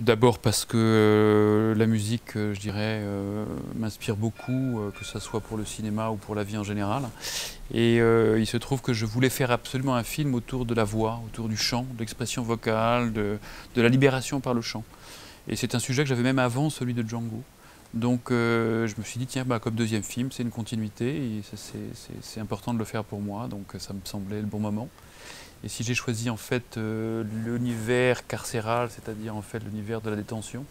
D'abord parce que la musique, je dirais, m'inspire beaucoup, que ce soit pour le cinéma ou pour la vie en général. Et il se trouve que je voulais faire absolument un film autour de la voix, autour du chant, de l'expression vocale, de la libération par le chant. Et c'est un sujet que j'avais même avant celui de Django. Donc je me suis dit, tiens, bah, comme deuxième film, c'est une continuité et c'est important de le faire pour moi, donc ça me semblait le bon moment. Et si j'ai choisi en fait l'univers carcéral, c'est-à-dire en fait l'univers de la détention,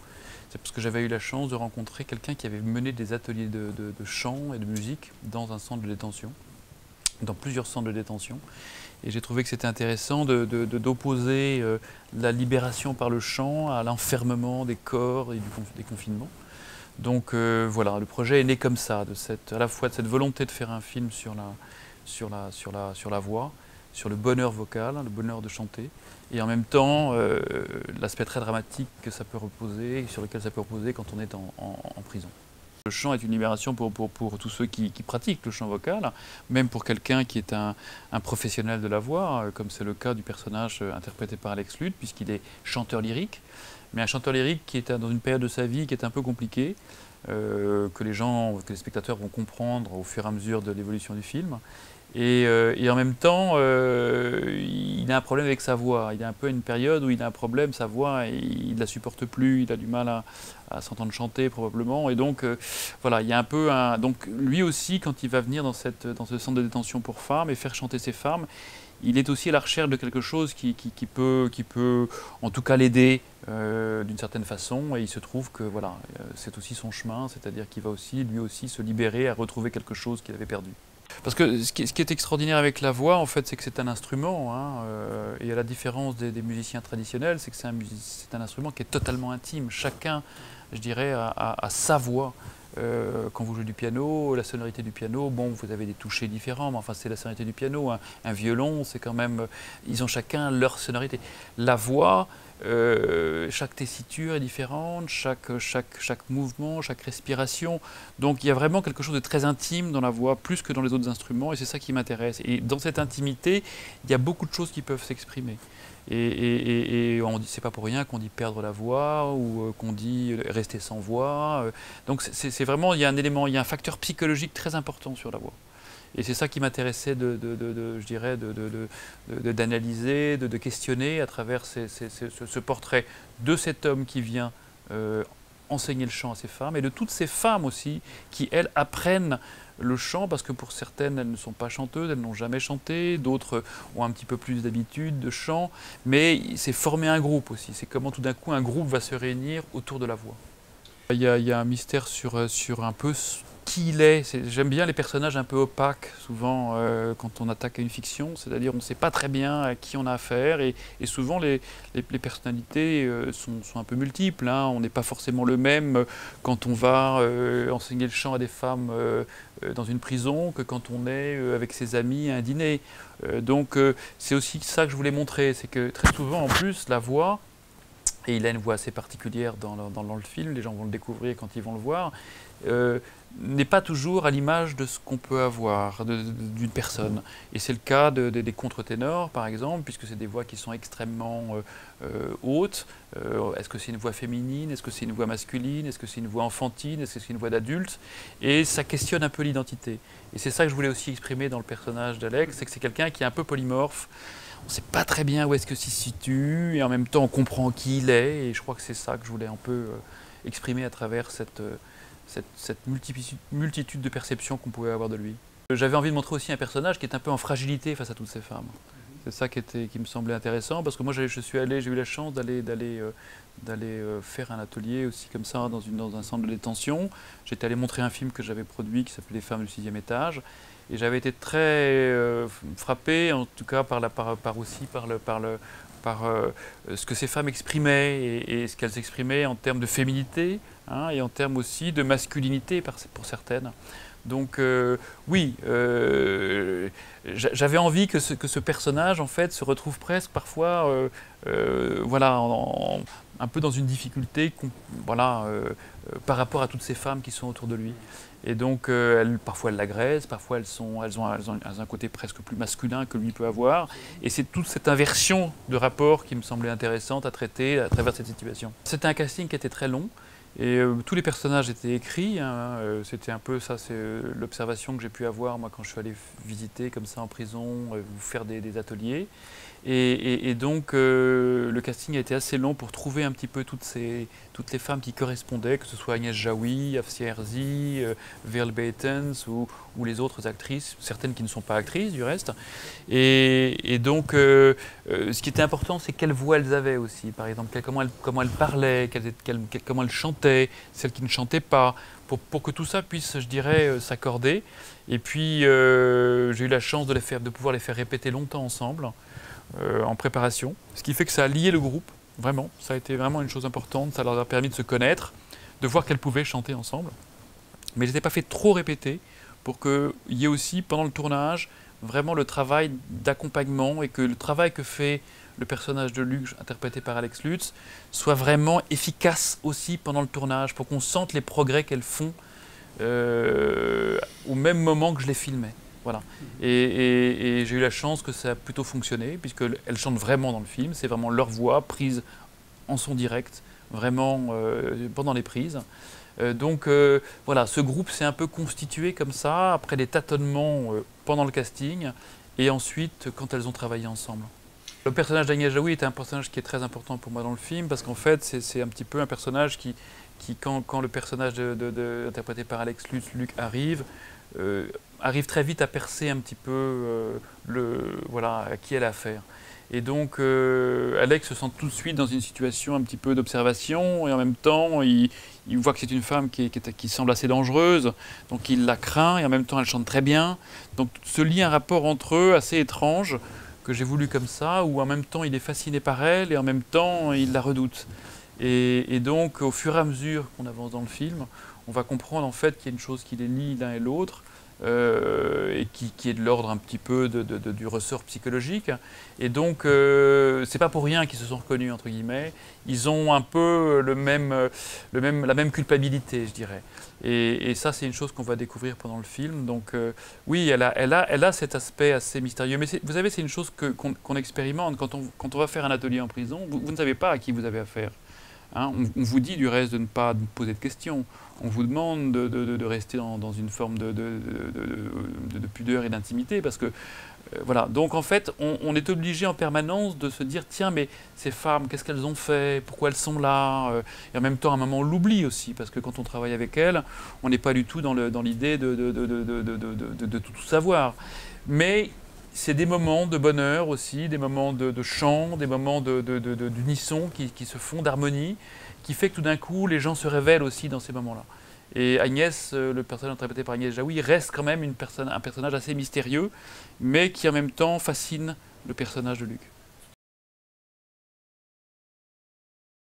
c'est parce que j'avais eu la chance de rencontrer quelqu'un qui avait mené des ateliers de chant et de musique dans un centre de détention, dans plusieurs centres de détention. Et j'ai trouvé que c'était intéressant d'opposer la libération par le chant à l'enfermement des corps et des confinements. Donc voilà, le projet est né comme ça, à la fois de cette volonté de faire un film sur la voix, sur le bonheur vocal, le bonheur de chanter, et en même temps l'aspect très dramatique que ça peut reposer, sur lequel ça peut reposer quand on est en prison. Le chant est une libération pour tous ceux qui pratiquent le chant vocal, même pour quelqu'un qui est un professionnel de la voix, comme c'est le cas du personnage interprété par Alex Lutz, puisqu'il est chanteur lyrique, mais un chanteur lyrique qui est dans une période de sa vie qui est un peu compliquée, que les spectateurs vont comprendre au fur et à mesure de l'évolution du film. Et en même temps, il a un problème avec sa voix. Il a un peu une période où il a un problème, sa voix, il ne la supporte plus, il a du mal à s'entendre chanter probablement. Et donc, voilà, il y a un peu un... Donc lui aussi, quand il va venir dans ce centre de détention pour femmes et faire chanter ces femmes, il est aussi à la recherche de quelque chose qui peut en tout cas l'aider d'une certaine façon. Et il se trouve que voilà, c'est aussi son chemin, c'est-à-dire qu'il va aussi, lui aussi, se libérer, à retrouver quelque chose qu'il avait perdu. Parce que ce qui est extraordinaire avec la voix, en fait, c'est que c'est un instrument, hein, et à la différence des musiciens traditionnels, c'est que c'est un instrument qui est totalement intime. Chacun, je dirais, a sa voix. Quand vous jouez du piano, la sonorité du piano, bon, vous avez des touchés différents, mais enfin, c'est la sonorité du piano. Un violon, c'est quand même... Ils ont chacun leur sonorité. La voix... chaque tessiture est différente, chaque mouvement, chaque respiration. Donc il y a vraiment quelque chose de très intime dans la voix, plus que dans les autres instruments, et c'est ça qui m'intéresse. Et dans cette intimité, il y a beaucoup de choses qui peuvent s'exprimer. Et c'est pas pour rien qu'on dit perdre la voix, ou qu'on dit rester sans voix. Donc c'est vraiment, il y a un élément, il y a un facteur psychologique très important sur la voix. Et c'est ça qui m'intéressait je dirais, d'analyser, de questionner à travers ce portrait de cet homme qui vient enseigner le chant à ces femmes, et de toutes ces femmes aussi qui, elles, apprennent le chant, parce que pour certaines, elles ne sont pas chanteuses, elles n'ont jamais chanté, d'autres ont un petit peu plus d'habitude de chant, mais c'est former un groupe aussi, c'est comment tout d'un coup un groupe va se réunir autour de la voix. Il y a un mystère sur un peu qui il est. J'aime bien les personnages un peu opaques, souvent quand on attaque à une fiction, c'est-à-dire on ne sait pas très bien à qui on a affaire, et souvent les personnalités sont un peu multiples, hein. On n'est pas forcément le même quand on va enseigner le chant à des femmes dans une prison que quand on est avec ses amis à un dîner. Donc c'est aussi ça que je voulais montrer, c'est que très souvent en plus la voix, et il a une voix assez particulière dans le film, les gens vont le découvrir quand ils vont le voir, n'est pas toujours à l'image de ce qu'on peut avoir d'une personne. Et c'est le cas des contre-ténors, par exemple, puisque c'est des voix qui sont extrêmement hautes. Est-ce que c'est une voix féminine? Est-ce que c'est une voix masculine? Est-ce que c'est une voix enfantine? Est-ce que c'est une voix d'adulte? Et ça questionne un peu l'identité. Et c'est ça que je voulais aussi exprimer dans le personnage d'Alex, c'est que c'est quelqu'un qui est un peu polymorphe. On ne sait pas très bien où est-ce que s'il se situe, et en même temps on comprend qui il est, et je crois que c'est ça que je voulais un peu exprimer à travers cette multitude de perceptions qu'on pouvait avoir de lui. J'avais envie de montrer aussi un personnage qui est un peu en fragilité face à toutes ces femmes. C'est ça qui me semblait intéressant, parce que moi j'ai eu la chance d'aller faire un atelier aussi comme ça dans un centre de détention. J'étais allé montrer un film que j'avais produit qui s'appelait Les femmes du 6e étage. Et j'avais été très frappé, en tout cas par ce que ces femmes exprimaient, et ce qu'elles exprimaient en termes de féminité, hein, et en termes aussi de masculinité pour certaines. Donc oui, j'avais envie que ce personnage en fait se retrouve presque parfois voilà, un peu dans une difficulté voilà, par rapport à toutes ces femmes qui sont autour de lui. Et donc parfois elles l'agressent, parfois elles ont un côté presque plus masculin que lui peut avoir. Et c'est toute cette inversion de rapport qui me semblait intéressante à traiter à travers cette situation. C'était un casting qui était très long. Et tous les personnages étaient écrits, hein, c'était un peu ça, c'est l'observation que j'ai pu avoir moi quand je suis allé visiter comme ça en prison, faire des ateliers. Et donc le casting a été assez long pour trouver un petit peu toutes les femmes qui correspondaient, que ce soit Agnès Jaoui, Afsia Herzi, Veerle Beitens ou les autres actrices, certaines qui ne sont pas actrices du reste. Et donc ce qui était important, c'est quelle voix elles avaient aussi, par exemple, comment elles parlaient, comment elles chantaient, celles qui ne chantaient pas, pour que tout ça puisse, je dirais, s'accorder. Et puis j'ai eu la chance de pouvoir les faire répéter longtemps ensemble. En préparation, ce qui fait que ça a lié le groupe, vraiment, ça a été vraiment une chose importante, ça leur a permis de se connaître, de voir qu'elles pouvaient chanter ensemble, mais je n'ai pas fait trop répéter pour qu'il y ait aussi pendant le tournage vraiment le travail d'accompagnement et que le travail que fait le personnage de Luc, interprété par Alex Lutz, soit vraiment efficace aussi pendant le tournage, pour qu'on sente les progrès qu'elles font au même moment que je les filmais. Voilà. Et j'ai eu la chance que ça a plutôt fonctionné, puisqu'elles chantent vraiment dans le film, c'est vraiment leur voix prise en son direct, vraiment pendant les prises. Donc voilà, ce groupe s'est un peu constitué comme ça, après des tâtonnements pendant le casting, et ensuite quand elles ont travaillé ensemble. Le personnage d'Agnès Jaoui est un personnage qui est très important pour moi dans le film, parce qu'en fait c'est un petit peu un personnage qui quand le personnage interprété par Alex Lutz, Luc, arrive très vite à percer un petit peu voilà, à qui elle a affaire. Et donc Alex se sent tout de suite dans une situation un petit peu d'observation, et en même temps il voit que c'est une femme qui semble assez dangereuse, donc il la craint, et en même temps elle chante très bien. Donc se lie un rapport entre eux assez étrange, que j'ai voulu comme ça, où en même temps il est fasciné par elle, et en même temps il la redoute. Et donc au fur et à mesure qu'on avance dans le film, on va comprendre en fait qu'il y a une chose qui les lie l'un et l'autre, et qui est de l'ordre un petit peu du ressort psychologique. Et donc, c'est pas pour rien qu'ils se sont reconnus, entre guillemets. Ils ont un peu la même culpabilité, je dirais. Et ça, c'est une chose qu'on va découvrir pendant le film. Donc, oui, elle a cet aspect assez mystérieux. Mais vous savez, c'est une chose qu'on expérimente quand on va faire un atelier en prison. Vous ne savez pas à qui vous avez affaire. Hein, on vous dit du reste de ne pas poser de questions. On vous demande de rester dans une forme de pudeur et d'intimité, parce que voilà. Donc en fait, on est obligé en permanence de se dire, tiens, mais ces femmes, qu'est-ce qu'elles ont fait, pourquoi elles sont là, et en même temps, à un moment, on l'oublie aussi, parce que quand on travaille avec elles, on n'est pas du tout dans l'idée de tout savoir. Mais c'est des moments de bonheur aussi, des moments de chant, des moments d'unisson qui se font, d'harmonie, qui fait que tout d'un coup, les gens se révèlent aussi dans ces moments-là. Et Agnès, le personnage interprété par Agnès Jaoui, reste quand même un personnage assez mystérieux, mais qui en même temps fascine le personnage de Luc.